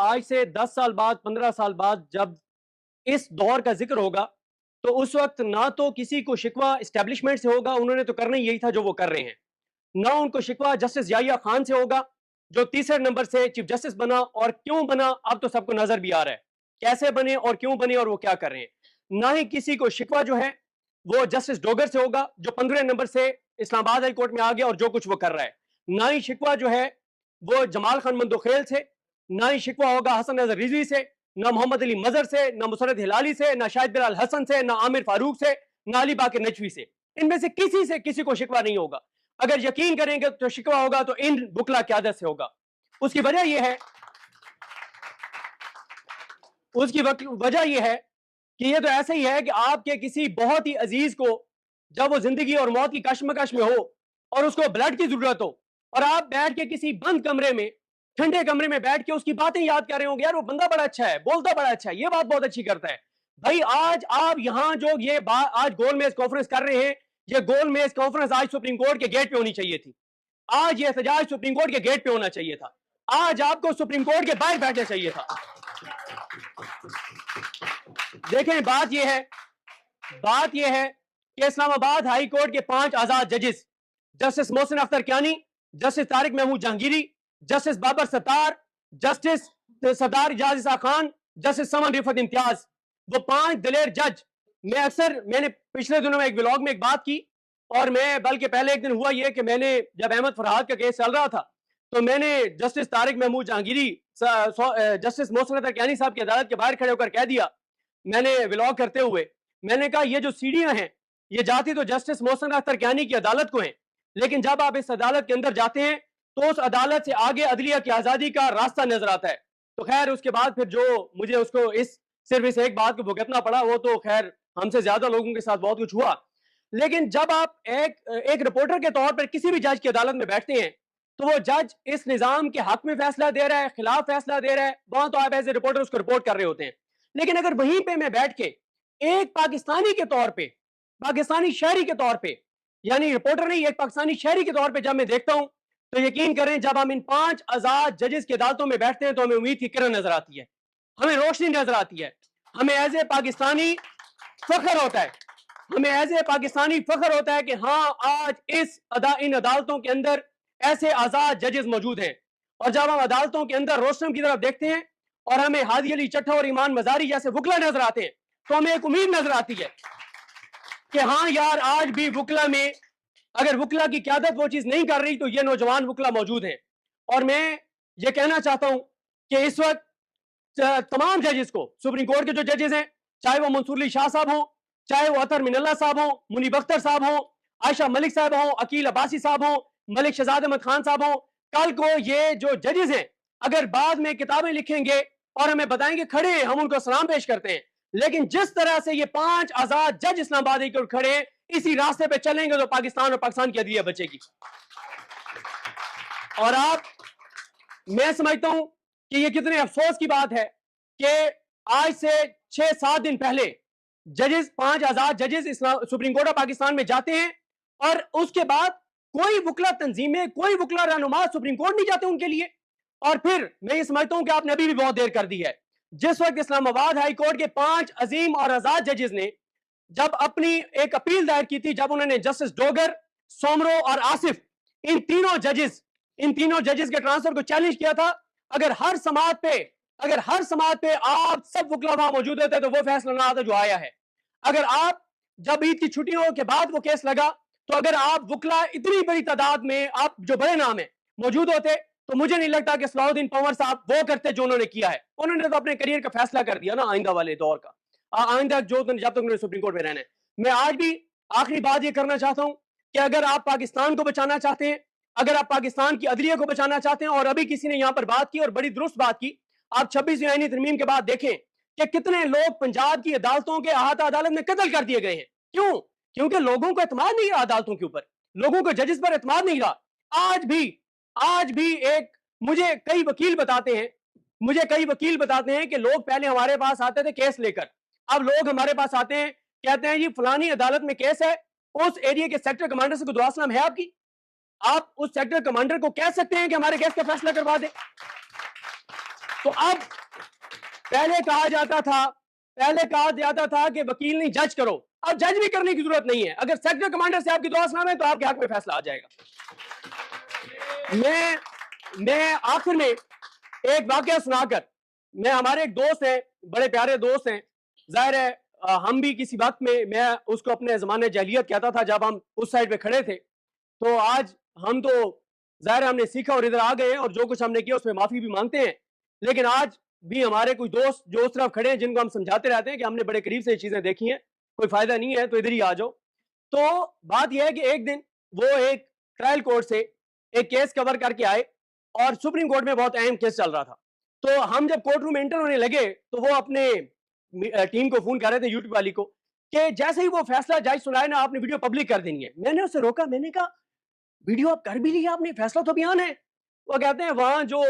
آج سے 10 سال بعد 15 سال بعد جب اس دور کا ذکر ہوگا تو اس وقت نہ تو کسی کو شکوہ اسٹیبلشمنٹ سے ہوگا، انہوں نے تو کرنا یہی تھا جو وہ کر رہے ہیں، نہ ان کو شکوہ جسٹس یحییٰ خان سے ہوگا جو تیسرے نمبر سے چیف جسٹس بنا، اور کیوں بنا اب تو سب کو نظر بھی آ رہا ہے کیسے بنے اور کیوں بنے اور وہ کیا کر رہے ہیں۔ نہ ہی کسی کو شکوہ جو ہے وہ جسٹس ڈوگر سے ہوگا جو 15 نمبر سے اسلام آباد ہائی کورٹ میں آ گیا اور جو کچھ وہ کر رہا ہے۔ نہ ہی شکوہ جو ہے وہ جمال خان مندوخیل سے، نہ ہی شکوہ ہوگا حسن نظر رضوی سے، نہ محمد علی مظہر سے، نہ مسرت ہلالی سے، نہ شاہد بلال حسن سے، نہ عامر فاروق سے، نہ علی باقر نجوی سے۔ ان میں سے کسی کو شکوہ نہیں ہوگا۔ اگر یقین کریں گے تو شکوہ ہوگا تو ان وکلا قیادت سے ہوگا۔ اس کی وجہ یہ ہے کہ یہ تو ایسا ہی ہے کہ آپ کے کسی بہت ہی عزیز کو جب وہ زندگی اور موت کی کشمکش میں ہو اور اس کو بلڈ کی ضرورت ہو اور آپ بیٹھ کے کسی بند کمرے میں ٹھنڈے کمرے میں بیٹھ کے اس کی باتیں یاد کر رہے ہوں گے، یار وہ بندہ بڑا اچھا ہے، بولتا بڑا اچھا ہے، یہ بات بہت اچھی کرتا ہے۔ بھائی آج آپ یہاں جو یہ بات آج گول میز کانفرنس کر رہے ہیں، یہ گول میز کانفرنس آج سپریم کورٹ کے گیٹ پہ ہونی چاہیے تھی، آج یہ احتجاج سپریم کورٹ کے گیٹ پہ ہونا چاہیے تھا، آج آپ کو سپریم کورٹ کے باہر بیٹھنا چاہیے تھا۔ دیکھیں بات یہ ہے کہ اسلام آباد ہائی کورٹ کے 5 آزاد ججز justice Mohsin Akhtar Kayani, justice Tariq Mahmood Jahangiri, justice Babar ستار، جسٹس سردار اعجاز عیسیٰ خان، جسٹس سمن رفعت امتیاز، وہ 5 دلیر جج۔ میں نے پچھلے دنوں میں ایک ولاگ میں ایک بات کی، اور میں بلکہ پہلے ایک دن ہوا یہ کہ میں نے جب احمد فرحاد کا کیس چل رہا تھا تو میں نے جسٹس طارق محمود جہانگیری، جسٹس محسن اختر کیانی صاحب کی عدالت کے باہر کھڑے ہو کر کہہ دیا، میں نے ولاگ کرتے ہوئے میں نے کہا یہ جو سیڑھیاں ہیں یہ جاتی تو جسٹس محسن اختر کیانی کی عدالت کو ہیں، لیکن جب آپ اس عدالت کے اندر جاتے ہیں تو اس عدالت سے آگے عدلیہ کی آزادی کا راستہ نظر آتا ہے۔ تو خیر اس کے بعد پھر جو مجھے اس کو صرف اس ایک بات کو بھگتنا پڑا، وہ تو خیر ہم سے زیادہ لوگوں کے ساتھ بہت کچھ ہوا، لیکن جب آپ ایک رپورٹر کے طور پر کسی بھی جج کی عدالت میں بیٹھتے ہیں تو وہ جج اس نظام کے حق میں فیصلہ دے رہا ہے، خلاف فیصلہ دے رہا ہے، وہاں تو آپ ایز اے رپورٹر اس کو رپورٹ کر رہے ہوتے ہیں۔ لیکن اگر وہیں پہ میں بیٹھ کے ایک پاکستانی کے طور پہ، پاکستانی شہری کے طور پہ، یعنی رپورٹر نہیں، ایک پاکستانی شہری کے طور پہ جب میں دیکھتا ہوں تو یقین کریں جب ہم ان 5 آزاد ججز کی عدالتوں میں بیٹھتے ہیں تو ہمیں امید کی کرن نظر آتی ہے، ہمیں روشنی نظر آتی ہے، ہمیں ایز اے پاکستانی فخر ہوتا ہے، ہمیں ایز اے پاکستانی فخر ہوتا ہے کہ ہاں آج ان عدالتوں کے اندر ایسے آزاد ججز موجود ہیں۔ اور جب ہم عدالتوں کے اندر روشنم کی طرف دیکھتے ہیں اور ہمیں ہادی علی چٹھا اور ایمان مزاری جیسے وکلا نظر آتے ہیں تو ہمیں ایک امید نظر آتی ہے کہ ہاں یار آج بھی وکلا میں اگر وکلا کی قیادت وہ چیز نہیں کر رہی تو یہ نوجوان وکلا موجود ہیں۔ اور میں یہ کہنا چاہتا ہوں کہ اس وقت تمام ججز کو، سپریم کورٹ کے جو ججز ہیں، چاہے وہ منصور علی شاہ صاحب ہوں، چاہے وہ اطہر من اللہ صاحب ہوں، منیب اختر صاحب ہوں، عائشہ ملک صاحب ہوں، عقیل عباسی صاحب ہوں، ملک شہزاد احمد خان صاحب ہوں، کل کو یہ جو ججز ہیں اگر بعد میں کتابیں لکھیں گے اور ہمیں بتائیں گے کھڑے ہیں، ہم ان کو سلام پیش کرتے ہیں، لیکن جس طرح سے یہ 5 آزاد جج اسلام آباد کے کھڑے ہیں اسی راستے پہ چلیں گے تو پاکستان اور پاکستان کی عدلیہ بچے گی۔ اور میں سمجھتا ہوں کہ یہ کتنے افسوس کی بات ہے کہ آج سے 6-7 دن پہلے ججز 5 آزاد ججز سپریم کورٹ آف پاکستان میں جاتے ہیں اور اس کے بعد کوئی وکلا تنظیمیں، کوئی وکلا رہنما سپریم کورٹ نہیں جاتے ان کے لیے۔ اور پھر میں یہ سمجھتا ہوں کہ آپ نے ابھی بھی بہت دیر کر دی ہے۔ جس وقت اسلام آباد ہائی کورٹ کے 5 عظیم اور آزاد ججز نے جب اپنی ایک اپیل دائر کی تھی، جب انہوں نے جسٹس ڈوگر، سومرو اور آصف ان تینوں ججز کے ٹرانسفر کو چیلنج کیا تھا، اگر ہر سماعت پہ آپ سب وکلا وہاں موجود ہوتے تو وہ فیصلہ نہ آتا جو آیا ہے۔ اگر آپ جب عید کی چھٹیوں کے بعد وہ کیس لگا تو اگر آپ وکلا اتنی بڑی تعداد میں آپ جو بڑے نام ہیں موجود ہوتے تو مجھے نہیں لگتا کہ صلاح الدین پنور صاحب وہ کرتے جو انہوں نے کیا ہے۔ انہوں نے تو اپنے کریئر کا فیصلہ کر دیا نا آئندہ والے دور کا، آئندہ جب تک انہوں نے سپریم کورٹ میں رہنا ہے۔ میں آج بھی آخری بات یہ کرنا چاہتا ہوں کہ اگر آپ پاکستان کو بچانا چاہتے ہیں، اگر آپ پاکستان کی عدلیہ کو بچانا چاہتے ہیں، اور ابھی کسی نے یہاں پر بات کی اور بڑی درست بات کی، آپ 26ویں آئینی ترمیم کے بعد دیکھیں کہ کتنے لوگ پنجاب کی عدالتوں کے احاطہ عدالت میں قتل کر دیے گئے ہیں۔ کیوں؟ کیونکہ لوگوں کو اعتماد نہیں رہا عدالتوں کے اوپر، لوگوں کو ججز پر اعتماد نہیں رہا۔ آج بھی مجھے کئی وکیل بتاتے ہیں کہ لوگ پہلے ہمارے پاس آتے تھے کیس لے کر، اب لوگ ہمارے پاس آتے ہیں کہتے ہیں جی فلانی عدالت میں کیس ہے، اس ایریا کے سیکٹر کمانڈر سے کوئی دعا سلام ہے آپ کی؟ آپ اس سیکٹر کمانڈر کو کہہ سکتے ہیں کہ ہمارے کیس کا فیصلہ کروا دے؟ تو اب پہلے کہا جاتا تھا کہ وکیل نہیں جج کرو، اب جج بھی کرنے کی ضرورت نہیں ہے، اگر سیکٹر کمانڈر سے آپ کی درخواست نامہ ہے تو آپ کے حق میں فیصلہ آ جائے گا۔ میں آخر میں ایک واقعہ سنا کر، میں ہمارے ایک دوست ہیں، بڑے پیارے دوست ہیں، ظاہر ہے ہم بھی کسی وقت میں اس کو اپنے زمانے جاہلیت کہتا تھا جب ہم اس سائڈ پہ کھڑے تھے، تو آج ہم تو ظاہر ہم نے سیکھا اور ادھر آ گئے ہیں اور جو کچھ ہم نے کیا اس میں معافی بھی مانگتے ہیں، لیکن آج بھی ہمارے کچھ دوست جو اس طرف کھڑے ہیں جن کو ہم سمجھاتے رہتے ہیں کہ ہم نے بڑے قریب سے یہ چیزیں دیکھی ہیں، کوئی فائدہ نہیں ہے تو ادھر ہی آ جاؤ۔ تو بات یہ ہے کہ ایک دن وہ ایک ٹرائل کورٹ سے ایک کیس کور کر کے آئے اور سپریم کورٹ میں بہت اہم کیس چل رہا تھا، تو ہم جب کورٹ روم میں انٹر ہونے لگے تو وہ اپنے ٹیم کو فون کر رہے تھے یوٹیوب والی کو کہ جیسے ہی وہ فیصلہ جج سنائے نا آپ نے ویڈیو پبلک کر دینی ہے۔ میں نے اسے روکا، میں نے کہا ویڈیو آپ کر بھی لی آپ نے، فیصلہ تو بیان ہے۔ وہ کہتے ہیں وہاں جو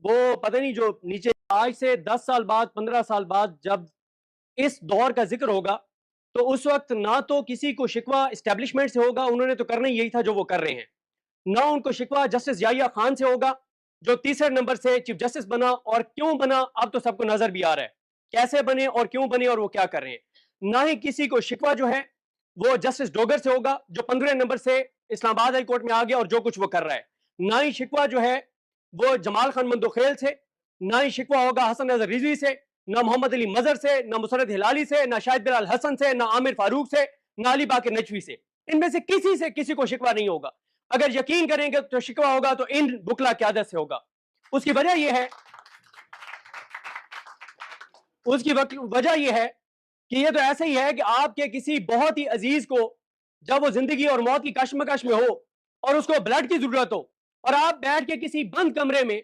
وہ پتہ نہیں جو نیچے آج سے 10 سال بعد 15 سال بعد جب اس دور کا ذکر ہوگا تو اس وقت نہ تو کسی کو شکوہ اسٹیبلشمنٹ سے ہوگا، انہوں نے تو کرنا یہی تھا جو وہ کر رہے ہیں، نہ ان کو شکوہ جسٹس یحییٰ خان سے ہوگا جو تیسرے نمبر سے چیف جسٹس بنا، اور کیوں بنا اب تو سب کو نظر بھی آ رہا ہے کیسے بنے اور کیوں بنے اور وہ کیا کر رہے ہیں، نہ ہی کسی کو شکوہ جو ہے وہ جسٹس ڈوگر سے ہوگا جو 15 نمبر سے اسلام آباد ہائی کورٹ میں آ گیا اور جو کچھ وہ کر رہا ہے، نہ ہی شکوہ جو ہے وہ جمال خان مندوخیل سے، نہ ہی شکوہ ہوگا حسن نظر رضوی سے، نہ محمد علی مظہر سے، نہ مسرت ہلالی سے، نہ شاہد بلال حسن سے، نہ عامر فاروق سے، نہ علی باقر نجوی سے، ان میں سے کسی کو شکوہ نہیں ہوگا۔ اگر یقین کریں گے تو شکوہ ہوگا تو ان بکلا قیادت سے ہوگا۔ اس کی وجہ یہ ہے کہ یہ تو ایسا ہی ہے کہ آپ کے کسی بہت ہی عزیز کو جب وہ زندگی اور موت کی کشمکش میں ہو اور اس کو بلڈ کی ضرورت ہو اور آپ بیٹھ کے کسی بند کمرے میں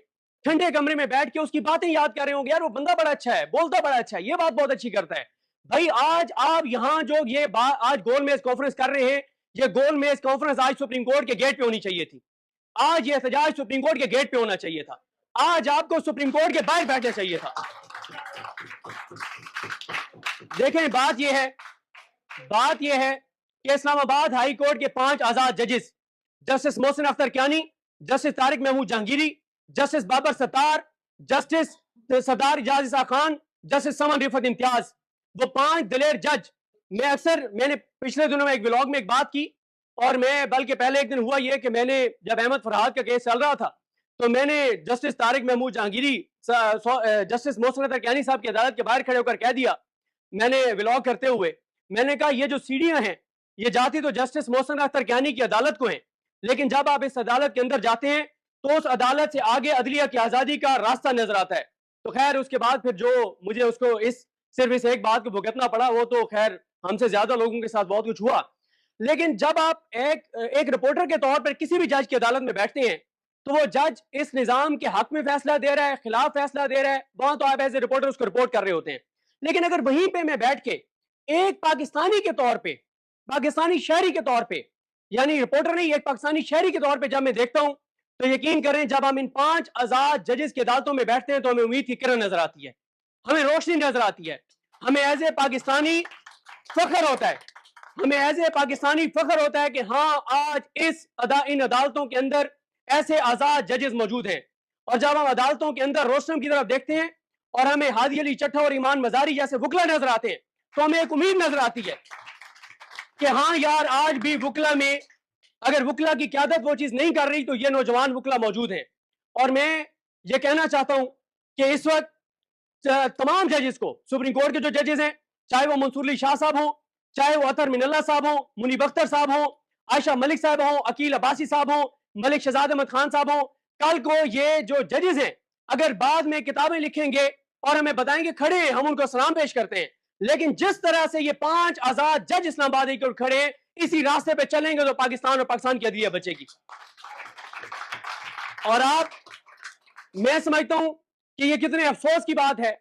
ٹھنڈے کمرے میں بیٹھ کے اس کی باتیں یاد کر رہے ہوں گے، یار وہ بندہ بڑا اچھا ہے، بولتا بڑا اچھا ہے، یہ بات بہت اچھی کرتا ہے۔ بھائی آج آپ یہاں جو یہ بات آج گول میز کانفرنس کر رہے ہیں، یہ گول میز کانفرنس آج سپریم کورٹ کے گیٹ پہ ہونی چاہیے تھی، آج یہ احتجاج سپریم کورٹ کے گیٹ پہ ہونا چاہیے تھا، آج آپ کو سپریم کورٹ کے باہر بیٹھنا چاہیے تھا۔ دیکھیں بات یہ ہے کہ اسلام آباد ہائی کورٹ کے 5 آزاد ججز justice Mohsin Akhtar Kayani, justice Tariq Mahmood Jahangiri, justice Babar ستار، جسٹس سردار اعجاز عیسیٰ خان، جسٹس سمن رفعت امتیاز، وہ 5 دلیر جج۔ میں نے پچھلے دنوں میں ایک ولاگ میں ایک بات کی، اور میں بلکہ پہلے ایک دن ہوا یہ کہ میں نے جب احمد فرحاد کا کیس چل رہا تھا تو میں نے جسٹس طارق محمود جہانگیری جسٹس محسن اختر کیانی صاحب کی عدالت کے باہر کھڑے ہو کر کہہ دیا، میں نے ولاگ کرتے ہوئے میں نے کہا یہ جو سیڑھیاں ہیں یہ جاتی تو جسٹس محسن اختر کیانی کی عدالت کو ہیں، لیکن جب آپ اس عدالت کے اندر جاتے ہیں تو اس عدالت سے آگے عدلیہ کی آزادی کا راستہ نظر آتا ہے۔ تو خیر اس کے بعد پھر جو مجھے اس کو صرف اس ایک بات کو بھگتنا پڑا، وہ تو خیر ہم سے زیادہ لوگوں کے ساتھ بہت کچھ ہوا، لیکن جب آپ ایک رپورٹر کے طور پر کسی بھی جج کی عدالت میں بیٹھتے ہیں تو وہ جج اس نظام کے حق میں فیصلہ دے رہا ہے، خلاف فیصلہ دے رہا ہے، وہاں تو آپ ایز اے رپورٹر اس کو رپورٹ کر رہے ہوتے ہیں، لیکن اگر وہیں پہ میں بیٹھ کے ایک پاکستانی کے طور پہ، پاکستانی شہری کے طور پہ، یعنی رپورٹر نہیں ایک پاکستانی شہری کے طور پہ جب میں دیکھتا ہوں تو یقین کریں جب ہم ان 5 آزاد ججز کی عدالتوں میں بیٹھتے ہیں تو ہمیں امید کی کرن نظر آتی ہے، ہمیں روشنی نظر آتی ہے، ہمیں ایز اے پاکستانی فخر ہوتا ہے، ہمیں ایز اے پاکستانی فخر ہوتا ہے کہ ہاں آج ان عدالتوں کے اندر ایسے آزاد ججز موجود ہیں۔ اور جب ہم عدالتوں کے اندر روشنم کی طرف دیکھتے ہیں اور ہمیں ہادی علی چٹھا اور ایمان مزاری جیسے وکلا نظر آتے ہیں تو ہمیں ایک امید نظر آتی ہے کہ ہاں یار آج بھی وکلا میں اگر وکلا کی قیادت وہ چیز نہیں کر رہی تو یہ نوجوان وکلا موجود ہیں۔ اور میں یہ کہنا چاہتا ہوں کہ اس وقت تمام ججز کو، سپریم کورٹ کے جو ججز ہیں، چاہے وہ منصور علی شاہ صاحب ہوں، چاہے وہ عطر من اللہ صاحب ہوں، منیب اختر صاحب ہوں، عائشہ ملک صاحب ہوں، عقیل عباسی صاحب ہوں، ملک شہزاد احمد خان صاحب ہوں، کل کو یہ جو ججز ہیں اگر بعد میں کتابیں لکھیں گے اور ہمیں بتائیں گے کھڑے ہیں ہم ان کو سلام پیش کرتے ہیں، لیکن جس طرح سے یہ 5 آزاد جج اسلام آباد کے کھڑے ہیں اسی راستے پہ چلیں گے تو پاکستان اور پاکستان کی عدلیہ بچے گی۔ اور میں سمجھتا ہوں کہ یہ کتنے افسوس کی بات ہے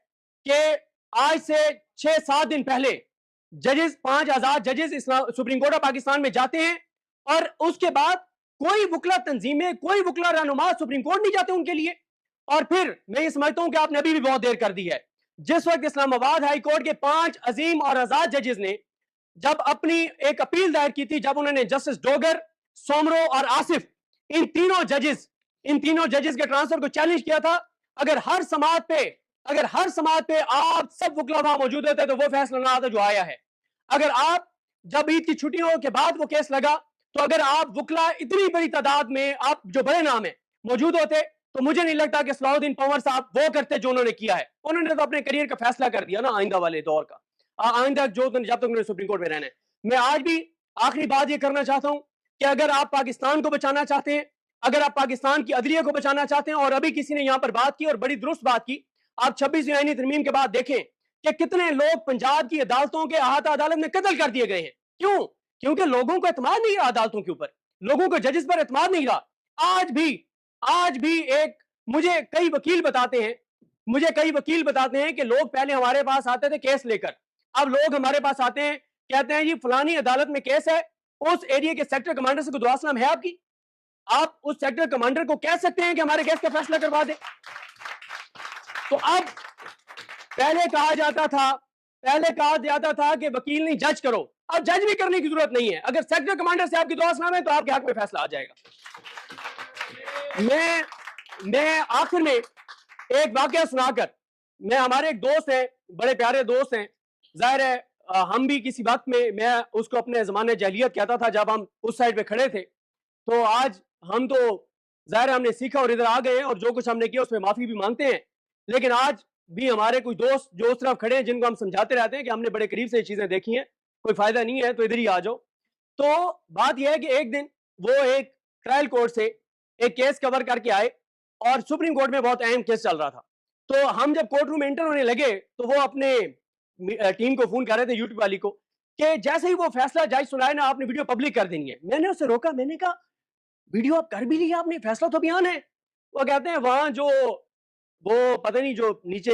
کہ آج سے 6-7 دن پہلے ججز 5 آزاد ججز سپریم کورٹ آف پاکستان میں جاتے ہیں اور اس کے بعد کوئی وکلا تنظیمیں، کوئی وکلا رہنما سپریم کورٹ نہیں جاتے ان کے لیے۔ اور پھر میں یہ سمجھتا ہوں کہ آپ نے ابھی بھی بہت دیر کر دی ہے۔ جس وقت اسلام آباد ہائی کورٹ کے 5 عظیم اور آزاد ججز نے جب اپنی ایک اپیل دائر کی تھی، جب انہوں نے جسٹس ڈوگر، سومرو اور آصف ان تینوں ججز کے ٹرانسفر کو چیلنج کیا تھا، اگر ہر سماعت پہ آپ سب وکلا وہاں موجود ہوتے تو وہ فیصلہ نہ آتا جو آیا ہے. اگر آپ جب عید کی چھٹیوں کے بعد وہ کیس لگا تو اگر آپ وکلا اتنی بڑی تعداد میں آپ جو بڑے نام ہیں موجود ہوتے تو مجھے نہیں لگتا کہ صلاح الدین پنور صاحب وہ کرتے جو انہوں نے کیا ہے. انہوں نے تو اپنے کریئر کا فیصلہ کر دیا نا آئندہ والے دور کا, آئندہ جو جب تک انہوں نے سپریم کورٹ میں رہنا ہے. میں آج بھی آخری بات یہ کرنا چاہتا ہوں کہ اگر آپ پاکستان کو بچانا چاہتے ہیں, اگر آپ پاکستان کی عدلیہ کو بچانا چاہتے ہیں, اور ابھی کسی نے یہاں پر بات کی اور بڑی درست بات کی, آپ 26 آئینی ترمیم کے بعد دیکھیں کہ کتنے لوگ پنجاب کی عدالتوں کے احاطہ عدالت میں قتل کر دیے گئے ہیں. کیوں؟ کیونکہ لوگوں کو اعتماد نہیں رہا عدالتوں کے اوپر, لوگوں کو ججز پر اعتماد نہیں رہا. آج بھی مجھے کئی وکیل بتاتے ہیں کہ لوگ پہلے ہمارے پاس آتے تھے کیس لے کر, اب لوگ ہمارے پاس آتے ہیں کہتے ہیں جی فلانی عدالت میں کیس ہے, اس ایریا کے سیکٹر کمانڈر سے کوئی دعا سلام ہے آپ کی؟ آپ اس سیکٹر کمانڈر کو کہہ سکتے ہیں کہ ہمارے کیس کا فیصلہ کروا دے؟ تو اب پہلے کہا جاتا تھا کہ وکیل نہیں جج کرو, اب جج بھی کرنے کی ضرورت نہیں ہے. اگر سیکٹر کمانڈر سے آپ کی دعا سلام ہے تو آپ کے حق میں فیصلہ آ جائے گا. میں آخر میں ایک واقعہ سنا کر, میں ہمارے ایک دوست ہیں, بڑے پیارے دوست ہیں, ظاہر ہے ہم بھی کسی وقت میں اس کو اپنے زمانے جاہلیت کہتا تھا جب ہم اس سائڈ پہ کھڑے تھے, تو آج ہم تو ظاہر ہم نے سیکھا اور ادھر آ گئے ہیں اور جو کچھ ہم نے کیا اس میں معافی بھی مانگتے ہیں. لیکن آج بھی ہمارے کوئی دوست جو اس طرف کھڑے ہیں جن کو ہم سمجھاتے رہتے ہیں کہ ہم نے بڑے قریب سے یہ چیزیں دیکھی ہیں, کوئی فائدہ نہیں ہے تو ادھر ہی آ جاؤ. تو بات یہ ہے کہ ایک دن وہ ایک ٹرائل کورٹ سے ایک کیس کور کر کے آئے اور سپریم کورٹ میں بہت اہم کیس چل رہا تھا. تو ہم جب کورٹ روم میں انٹر ہونے لگے تو وہ اپنے ٹیم کو فون کر رہے تھے, یوٹیوب والی کو, کہ جیسے ہی وہ فیصلہ جج سنائے نا آپ نے ویڈیو پبلک کر دینی ہے. میں نے اسے روکا, میں نے کہا ویڈیو آپ کر بھی لی آپ نے, فیصلہ تو بیان ہے. وہ کہتے ہیں وہاں جو وہ پتہ نہیں جو نیچے